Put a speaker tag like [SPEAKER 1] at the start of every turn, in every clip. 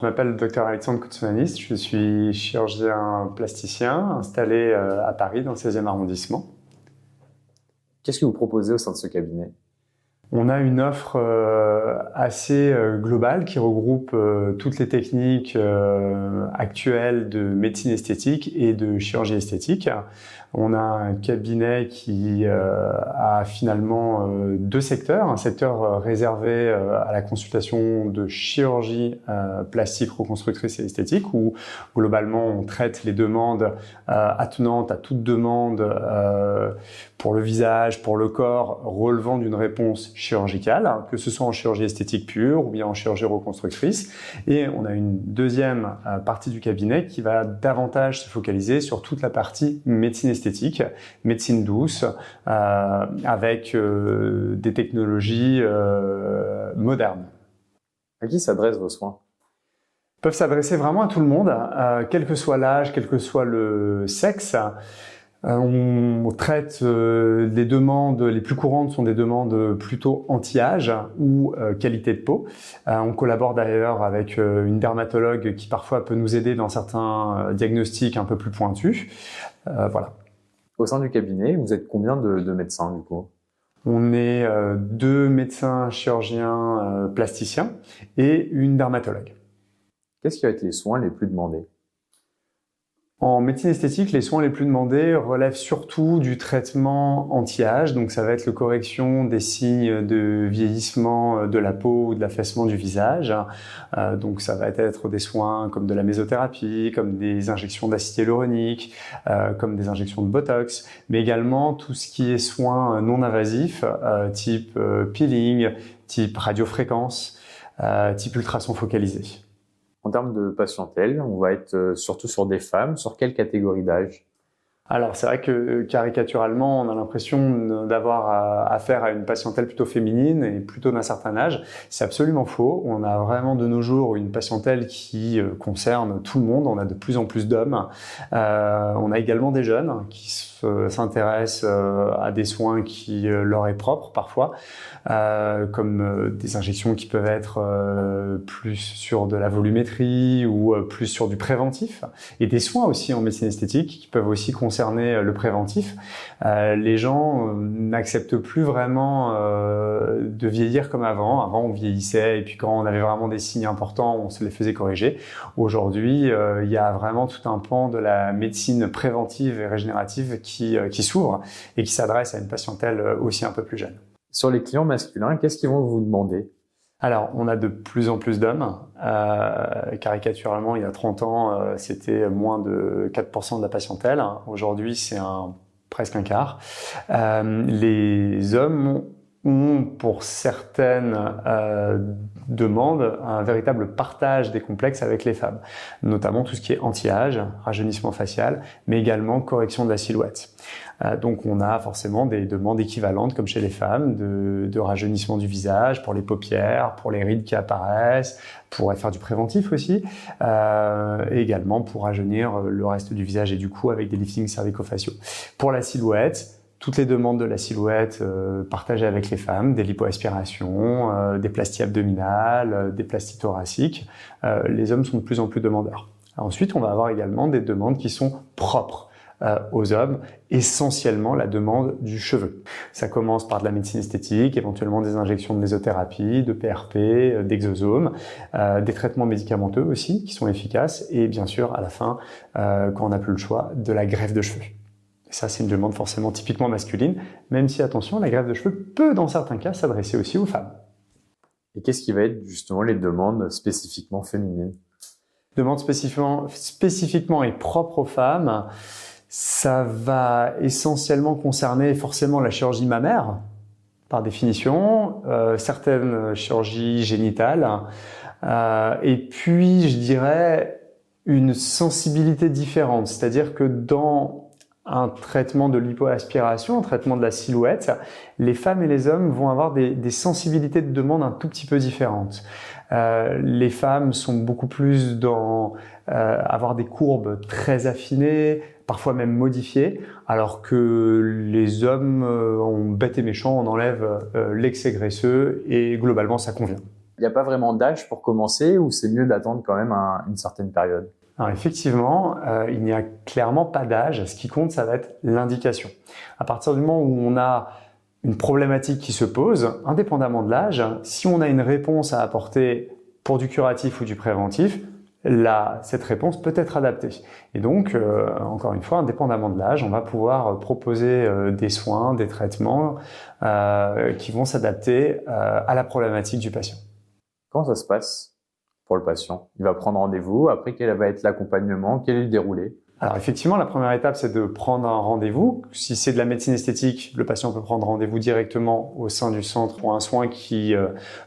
[SPEAKER 1] Je m'appelle le Dr Alexandre Koutsoumanis, je suis chirurgien plasticien installé à Paris dans le 16e arrondissement.
[SPEAKER 2] Qu'est-ce que vous proposez au sein de ce cabinet?
[SPEAKER 1] On a une offre assez globale qui regroupe toutes les techniques actuelles de médecine esthétique et de chirurgie esthétique. On a un cabinet qui a finalement deux secteurs. Un secteur réservé à la consultation de chirurgie plastique, reconstructrice et esthétique, où globalement on traite les demandes attenantes à toute demande pour le visage, pour le corps, relevant d'une réponse chirurgicale, que ce soit en chirurgie esthétique pure ou bien en chirurgie reconstructrice. Et on a une deuxième partie du cabinet qui va davantage se focaliser sur toute la partie médecine esthétique, médecine douce, avec des technologies modernes.
[SPEAKER 2] À qui s'adressent vos soins?
[SPEAKER 1] Peuvent s'adresser vraiment à tout le monde, quel que soit l'âge, quel que soit le sexe. On traite les demandes les plus courantes sont des demandes plutôt anti-âge ou qualité de peau. On collabore d'ailleurs avec une dermatologue qui parfois peut nous aider dans certains diagnostics un peu plus pointus. Voilà.
[SPEAKER 2] Au sein du cabinet, vous êtes combien de médecins du coup?
[SPEAKER 1] On est deux médecins chirurgiens plasticiens et une dermatologue.
[SPEAKER 2] Qu'est-ce qui va être les soins les plus demandés?
[SPEAKER 1] En médecine esthétique, les soins les plus demandés relèvent surtout du traitement anti-âge, donc ça va être la correction des signes de vieillissement de la peau ou de l'affaissement du visage. Donc ça va être des soins comme de la mésothérapie, comme des injections d'acide hyaluronique, comme des injections de Botox, mais également tout ce qui est soins non invasifs, type peeling, type radiofréquence, type ultrason focalisé.
[SPEAKER 2] En termes de patientèle, on va être surtout sur des femmes. Sur quelle catégorie d'âge?
[SPEAKER 1] Alors c'est vrai que caricaturalement, on a l'impression d'avoir affaire à une patientèle plutôt féminine et plutôt d'un certain âge. C'est absolument faux. On a vraiment de nos jours une patientèle qui concerne tout le monde. On a de plus en plus d'hommes. On a également des jeunes qui s'intéressent à des soins qui leur est propre parfois, comme des injections qui peuvent être plus sur de la volumétrie ou plus sur du préventif, et des soins aussi en médecine esthétique qui peuvent aussi concerner le préventif. Les gens n'acceptent plus vraiment de vieillir comme avant. Avant, on vieillissait et puis quand on avait vraiment des signes importants, on se les faisait corriger. Aujourd'hui, il y a vraiment tout un pan de la médecine préventive et régénérative qui s'ouvre et qui s'adresse à une patientèle aussi un peu plus jeune.
[SPEAKER 2] Sur les clients masculins, qu'est-ce qu'ils vont vous demander?
[SPEAKER 1] Alors, on a de plus en plus d'hommes. Caricaturalement, il y a 30 ans, c'était moins de 4% de la patientèle. Aujourd'hui, c'est presque un quart. Les hommes ont, pour certaines demandes, un véritable partage des complexes avec les femmes, notamment tout ce qui est anti-âge, rajeunissement facial, mais également correction de la silhouette. Donc on a forcément des demandes équivalentes comme chez les femmes de rajeunissement du visage, pour les paupières, pour les rides qui apparaissent, pour faire du préventif aussi, et également pour rajeunir le reste du visage et du cou avec des liftings cervico-faciaux. Pour la silhouette, toutes les demandes de la silhouette partagées avec les femmes, des lipoaspirations, des plasties abdominales, des plasties thoraciques. Les hommes sont de plus en plus demandeurs. Ensuite, on va avoir également des demandes qui sont propres aux hommes, essentiellement la demande du cheveu. Ça commence par de la médecine esthétique, éventuellement des injections de mésothérapie, de PRP, d'exosomes, des traitements médicamenteux aussi qui sont efficaces, et bien sûr à la fin, quand on n'a plus le choix, de la greffe de cheveux. Et ça, c'est une demande forcément typiquement masculine, même si, attention, la greffe de cheveux peut, dans certains cas, s'adresser aussi aux femmes.
[SPEAKER 2] Et qu'est-ce qui va être justement les demandes spécifiquement féminines?
[SPEAKER 1] Demandes spécifiquement et propres aux femmes, ça va essentiellement concerner forcément la chirurgie mammaire, par définition, certaines chirurgies génitales, et puis, je dirais, une sensibilité différente. C'est-à-dire que dans un traitement de lipoaspiration, un traitement de la silhouette, les femmes et les hommes vont avoir des sensibilités de demande un tout petit peu différentes. Les femmes sont beaucoup plus dans avoir des courbes très affinées, parfois même modifiées, alors que les hommes, on bête et méchant, on enlève l'excès graisseux et globalement ça convient.
[SPEAKER 2] Il n'y a pas vraiment d'âge pour commencer ou c'est mieux d'attendre quand même une certaine période?
[SPEAKER 1] Alors effectivement, il n'y a clairement pas d'âge. Ce qui compte, ça va être l'indication. À partir du moment où on a une problématique qui se pose, indépendamment de l'âge, si on a une réponse à apporter pour du curatif ou du préventif, cette réponse peut être adaptée. Et donc, encore une fois, indépendamment de l'âge, on va pouvoir proposer des soins, des traitements qui vont s'adapter à la problématique du patient.
[SPEAKER 2] Comment ça se passe pour le patient? Il va prendre rendez-vous, après quel va être l'accompagnement, quel est le déroulé?
[SPEAKER 1] Alors effectivement, la première étape, c'est de prendre un rendez-vous. Si c'est de la médecine esthétique, le patient peut prendre rendez-vous directement au sein du centre pour un soin qui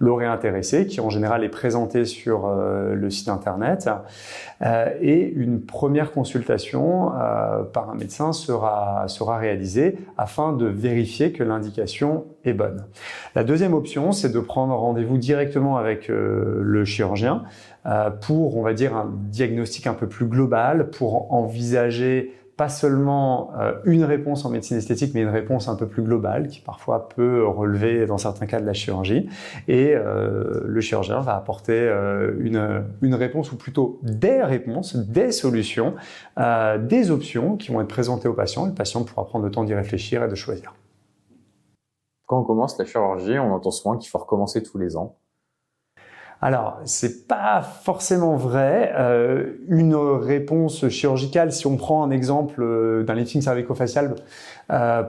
[SPEAKER 1] l'aurait intéressé, qui en général est présenté sur le site internet. Et une première consultation par un médecin sera réalisée afin de vérifier que l'indication est bonne. La deuxième option, c'est de prendre rendez-vous directement avec le chirurgien pour, on va dire, un diagnostic un peu plus global, pour envisager pas seulement une réponse en médecine esthétique, mais une réponse un peu plus globale, qui parfois peut relever dans certains cas de la chirurgie. Et le chirurgien va apporter une réponse, ou plutôt des réponses, des solutions, des options qui vont être présentées au patient. Le patient pourra prendre le temps d'y réfléchir et de choisir.
[SPEAKER 2] Quand on commence la chirurgie, on entend souvent qu'il faut recommencer tous les ans.
[SPEAKER 1] Alors, c'est pas forcément vrai. Une réponse chirurgicale, si on prend un exemple d'un lifting cervico-facial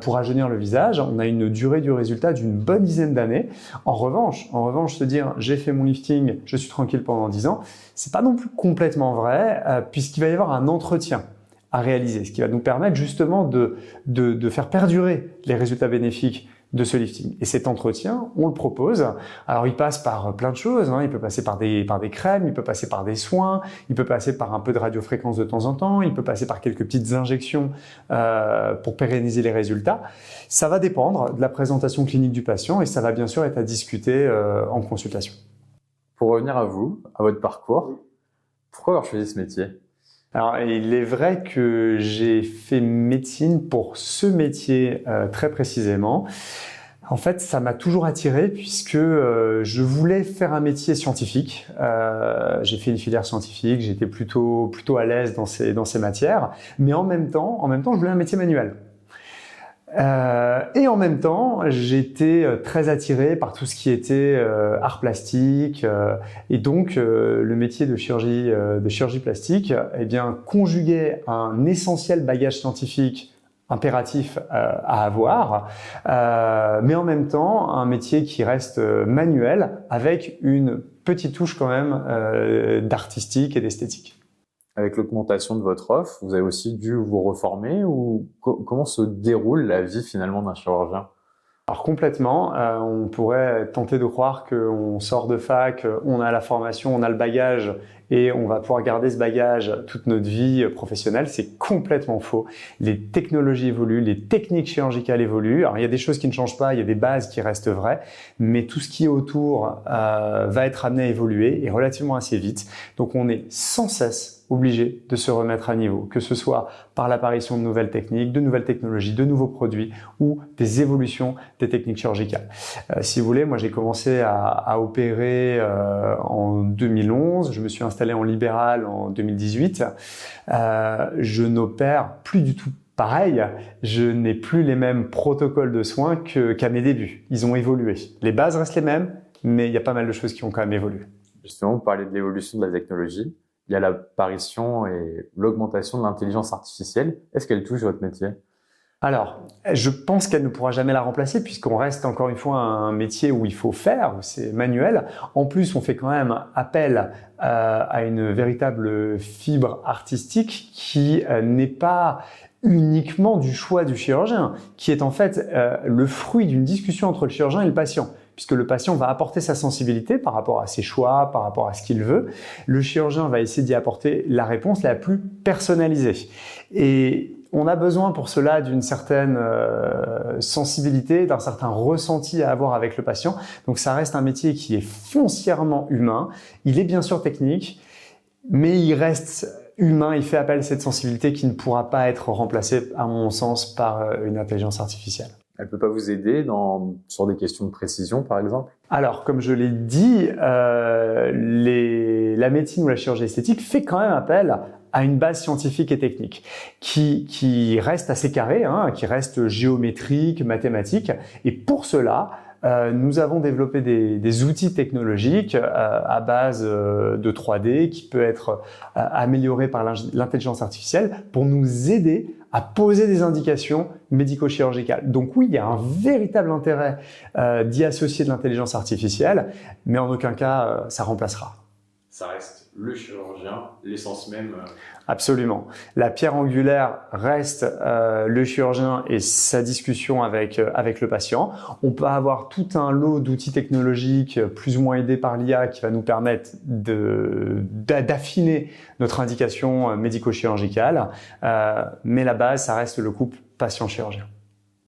[SPEAKER 1] pour rajeunir le visage, on a une durée du résultat d'une bonne dizaine d'années. En revanche, se dire j'ai fait mon lifting, je suis tranquille pendant 10 ans, c'est pas non plus complètement vrai, puisqu'il va y avoir un entretien à réaliser, ce qui va nous permettre justement de faire perdurer les résultats bénéfiques de ce lifting. Et cet entretien, on le propose. Alors, il passe par plein de choses, hein. Il peut passer par des crèmes, il peut passer par des soins, il peut passer par un peu de radiofréquence de temps en temps, il peut passer par quelques petites injections pour pérenniser les résultats. Ça va dépendre de la présentation clinique du patient et ça va bien sûr être à discuter en consultation.
[SPEAKER 2] Pour revenir à vous, à votre parcours, pourquoi avoir choisi ce métier?
[SPEAKER 1] Alors, il est vrai que j'ai fait médecine pour ce métier très précisément. En fait, ça m'a toujours attiré puisque je voulais faire un métier scientifique. J'ai fait une filière scientifique, j'étais plutôt à l'aise dans ces matières, mais en même temps, je voulais un métier manuel. Et en même temps, j'étais très attiré par tout ce qui était art plastique, et donc le métier de chirurgie plastique, eh bien, conjuguait un essentiel bagage scientifique impératif à avoir, mais en même temps un métier qui reste manuel avec une petite touche quand même d'artistique et d'esthétique.
[SPEAKER 2] Avec l'augmentation de votre offre, vous avez aussi dû vous reformer ou comment se déroule la vie finalement d'un chirurgien?
[SPEAKER 1] Alors complètement, on pourrait tenter de croire qu'on sort de fac, on a la formation, on a le bagage et on va pouvoir garder ce bagage toute notre vie professionnelle. C'est complètement faux. Les technologies évoluent, les techniques chirurgicales évoluent. Alors il y a des choses qui ne changent pas, il y a des bases qui restent vraies, mais tout ce qui est autour va être amené à évoluer et relativement assez vite. Donc on est sans cesse obligé de se remettre à niveau, que ce soit par l'apparition de nouvelles techniques, de nouvelles technologies, de nouveaux produits ou des évolutions des techniques chirurgicales. Si vous voulez, moi j'ai commencé à opérer en 2011, je me suis installé en libéral en 2018. Je n'opère plus du tout pareil, je n'ai plus les mêmes protocoles de soins qu'à mes débuts. Ils ont évolué. Les bases restent les mêmes, mais il y a pas mal de choses qui ont quand même évolué.
[SPEAKER 2] Justement, vous parlez de l'évolution de la technologie. Il y a l'apparition et l'augmentation de l'intelligence artificielle. Est-ce qu'elle touche votre métier?
[SPEAKER 1] Alors, je pense qu'elle ne pourra jamais la remplacer puisqu'on reste encore une fois un métier où il faut faire, où c'est manuel. En plus, on fait quand même appel à une véritable fibre artistique qui n'est pas uniquement du choix du chirurgien, qui est en fait le fruit d'une discussion entre le chirurgien et le patient. Puisque le patient va apporter sa sensibilité par rapport à ses choix, par rapport à ce qu'il veut. Le chirurgien va essayer d'y apporter la réponse la plus personnalisée. Et on a besoin pour cela d'une certaine sensibilité, d'un certain ressenti à avoir avec le patient. Donc ça reste un métier qui est foncièrement humain. Il est bien sûr technique, mais il reste humain. Il fait appel à cette sensibilité qui ne pourra pas être remplacée, à mon sens, par une intelligence artificielle.
[SPEAKER 2] Elle peut pas vous aider sur des questions de précision, par exemple?
[SPEAKER 1] Alors, comme je l'ai dit, la médecine ou la chirurgie esthétique fait quand même appel à une base scientifique et technique qui reste assez carrée, qui reste géométrique, mathématique. Et pour cela, nous avons développé des outils technologiques à base de 3D qui peut être amélioré par l'intelligence artificielle pour nous aider à poser des indications médico-chirurgicales. Donc oui, il y a un véritable intérêt d'y associer de l'intelligence artificielle, mais en aucun cas ça remplacera.
[SPEAKER 2] Ça reste le chirurgien, l'essence même.
[SPEAKER 1] Absolument. La pierre angulaire reste le chirurgien et sa discussion avec le patient. On peut avoir tout un lot d'outils technologiques plus ou moins aidés par l'IA qui va nous permettre d'affiner notre indication médico-chirurgicale. Mais la base, ça reste le couple patient-chirurgien.